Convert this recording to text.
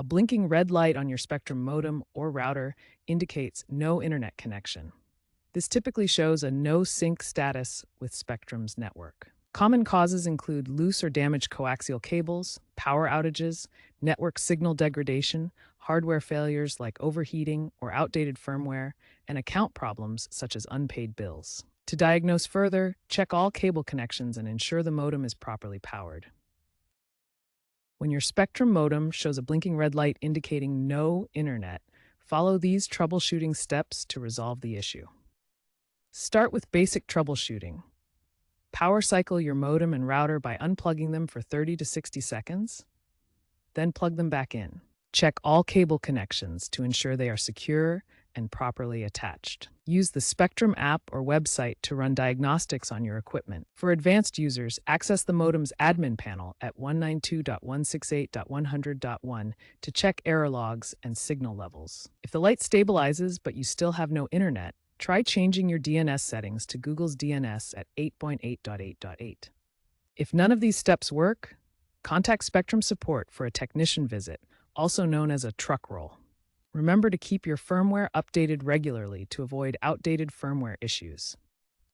A blinking red light on your Spectrum modem or router indicates no internet connection. This typically shows a no sync status with Spectrum's network. Common causes include loose or damaged coaxial cables, power outages, network signal degradation, hardware failures like overheating or outdated firmware, and account problems such as unpaid bills. To diagnose further, check all cable connections and ensure the modem is properly powered. When your Spectrum modem shows a blinking red light indicating no internet, follow these troubleshooting steps to resolve the issue. Start with basic troubleshooting. Power cycle your modem and router by unplugging them for 30 to 60 seconds, then plug them back in. Check all cable connections to ensure they are secure and properly attached. Use the Spectrum app or website to run diagnostics on your equipment. For advanced users, access the modem's admin panel at 192.168.100.1 to check error logs and signal levels. If the light stabilizes but you still have no internet, try changing your DNS settings to Google's DNS at 8.8.8.8. If none of these steps work, contact Spectrum support for a technician visit, also known as a truck roll. Remember to keep your firmware updated regularly to avoid outdated firmware issues.